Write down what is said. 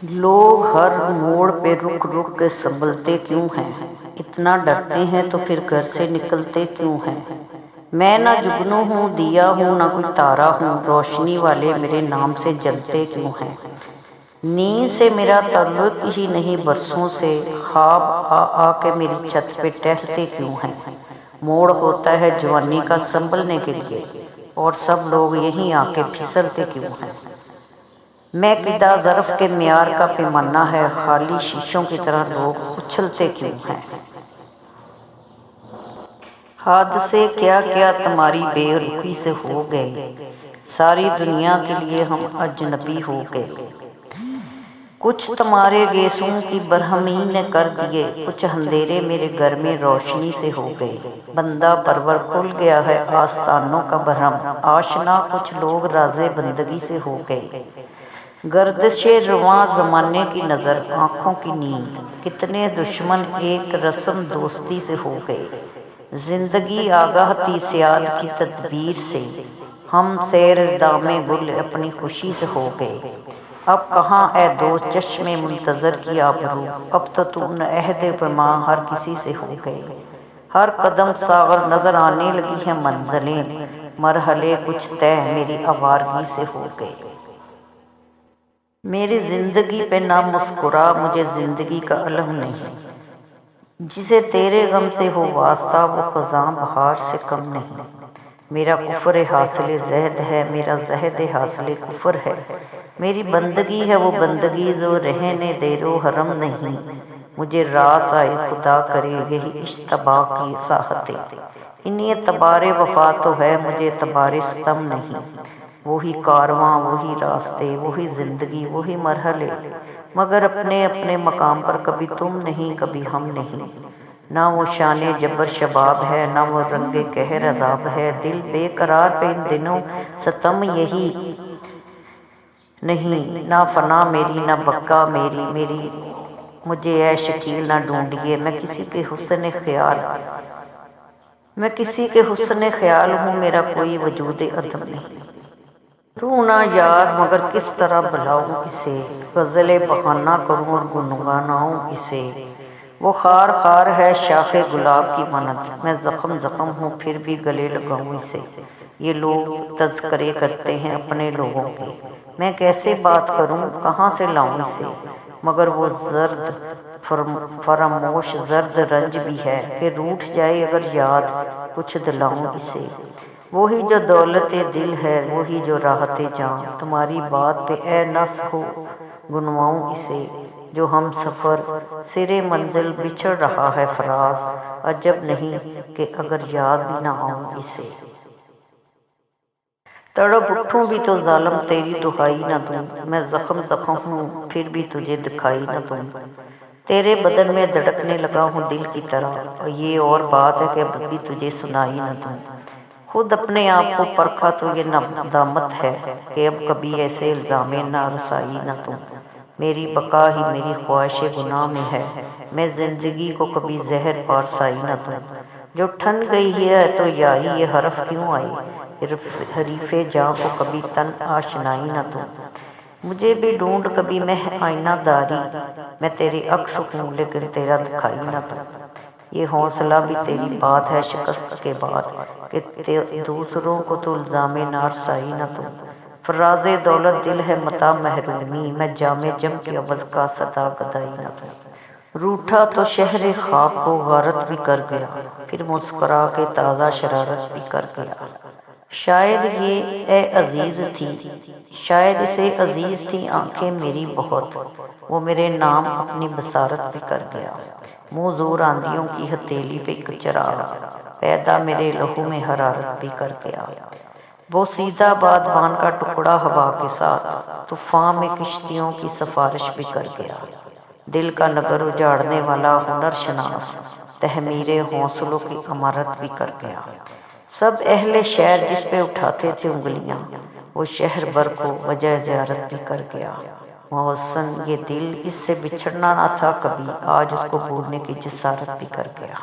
لوگ ہر موڑ پہ رک رک کے سنبھلتے کیوں ہیں؟ اتنا ڈرتے ہیں تو پھر گھر سے نکلتے کیوں ہیں؟ میں نہ جگنو ہوں، دیا ہوں، نہ کوئی تارا ہوں، روشنی والے میرے نام سے جلتے کیوں ہیں؟ نیند سے میرا تعلق ہی نہیں، برسوں سے خواب آ آ کے میری چھت پہ ٹہلتے کیوں ہیں؟ موڑ ہوتا ہے جوانی کا سنبھلنے کے لیے، اور سب لوگ یہیں آ کے پھسلتے کیوں ہیں؟ میں قدا ظرف کے معیار کا پیمانہ ہے، خالی شیشوں کی طرح لوگ اچھلتے کیوں ہیں؟ حادثے کیا کیا تمہاری بے رخی سے ہو گئے، ساری دنیا کے لیے ہم اجنبی ہو گئے۔ کچھ تمہارے گیسوں کی برہمی نے کر دیے، کچھ اندھیرے میرے گھر میں روشنی سے ہو گئے۔ بندہ پرور کھل گیا ہے آستانوں کا بھرم، آشنا کچھ لوگ راز بندگی سے ہو گئے۔ گردش رواں زمانے کی نظر، آنکھوں کی نیند، کتنے دشمن ایک رسم دوستی سے ہو گئے۔ زندگی آگاہ تھی سیاد کی تدبیر سے، ہم سیر دام گل اپنی خوشی سے ہو گئے۔ اب کہاں اے دوست چشم منتظر کی آبرو، اب تو نے عہد پیماں ہر کسی سے ہو گئے۔ ہر قدم ساغر نظر آنے لگی ہیں منزلیں، مرحلے کچھ طے میری آوارگی سے ہو گئے۔ میری زندگی پہ نہ مسکرا، مجھے زندگی کا علم نہیں، جسے تیرے غم سے ہو واسطہ وہ خزاں بہار سے کم نہیں۔ میرا کفر حاصل زہد ہے، میرا زہد حاصل کفر ہے، میری بندگی ہے وہ بندگی جو رہنے دیر و حرم نہیں۔ مجھے راس آئے خدا کرے یہی اشتباہ کی ساحتیں، انہیں اعتبار وفا تو ہے مجھے اعتبار ستم نہیں۔ وہی کارواں، وہی راستے، وہی زندگی، وہی مرحلے، مگر اپنے اپنے مقام پر کبھی تم نہیں کبھی ہم نہیں۔ نہ وہ شان جبر شباب ہے، نہ وہ رنگ قہر عذاب ہے، دل بے قرار پہ ان دنوں ستم یہی نہیں۔ نہ فنا میری نہ بقا میری مجھے اے شکیل نہ ڈھونڈیے، میں کسی کے حسن خیال ہوں، میرا کوئی وجود عدم نہیں۔ رونا یار مگر کس طرح بلاؤں اسے، غزل بہانہ کروں اور گنگناؤں اسے۔ وہ خار خار ہے شاخ گلاب کی مانند، میں زخم زخم ہوں پھر بھی گلے لگاؤں اسے۔ یہ لوگ تذکرے کرتے ہیں اپنے لوگوں کے، میں کیسے بات کروں کہاں سے لاؤں اسے۔ مگر وہ زرد فراموش زرد رنج بھی ہے کہ روٹھ جائے اگر یاد کچھ دلاؤں اسے۔ وہی جو دولت دل ہے، وہی جو راحت جاں، تمہاری بات پہ اے نص ہو گنواؤں اسے۔ جو ہم سفر سرے منزل بچھڑ رہا ہے فراز، عجب نہیں کہ اگر یاد بھی نہ آؤں اسے۔ تڑپ اٹھوں بھی تو ظالم تیری دہائی نہ دوں، میں زخم زخم ہوں پھر بھی تجھے دکھائی نہ دوں۔ تیرے بدن میں دھڑکنے لگا ہوں دل کی طرح، اور یہ اور بات ہے کہ اب بھی تجھے سنائی نہ دوں۔ خود اپنے آپ کو پرکھا تو یہ ندامت ہے کہ اب کبھی ایسے الزام نارسائی نہ دوں۔ میری بقا ہی میری خواہش گناہ میں ہے، میں زندگی کو کبھی زہر پارسائی نہ دوں۔ جو ٹھن گئی ہے تو یائی یہ حرف کیوں آئی، حریف جاں کو کبھی تن آشنائی نہ دوں۔ مجھے بھی ڈھونڈ کبھی مہ آئینہ داری، میں تیرے عکس ہوں لیکن تیرا دکھائی نہ دوں۔ یہ حوصلہ بھی تیری بات ہے شکست کے بعد کہ دوسروں کو تو الزام نارسائی نہ دوں۔ فراز دولت دل ہے متاع محرومی، میں جام جم کے عوض کا صدا گدائی نہ دوں۔ روٹھا تو شہر خواب کو غارت بھی کر گیا، پھر مسکرا کے تازہ شرارت بھی کر گیا۔ شاید یہ اے عزیز تھی، شاید اسے عزیز تھی آنکھیں میری بہت، وہ میرے نام اپنی بصارت بھی کر گیا۔ منہ زور آندھیوں کی ہتھیلی پہ ایک چراغ، پیدا میرے لہو میں حرارت بھی کر گیا۔ بوسیدہ بادبان کا ٹکڑا ہوا کے ساتھ، طوفان میں کشتیوں کی سفارش بھی کر گیا۔ دل کا نگر اجاڑنے والا ہنر شناس، تحمیر حوصلوں کی عمارت بھی کر گیا۔ سب اہل شہر جس پہ اٹھاتے تھے انگلیاں، وہ شہر بھر کو وجہ زیارت بھی کر گیا۔ محسن یہ دل اس سے بچھڑنا نہ تھا کبھی، آج اس کو بھولنے کی جسارت بھی کر گیا۔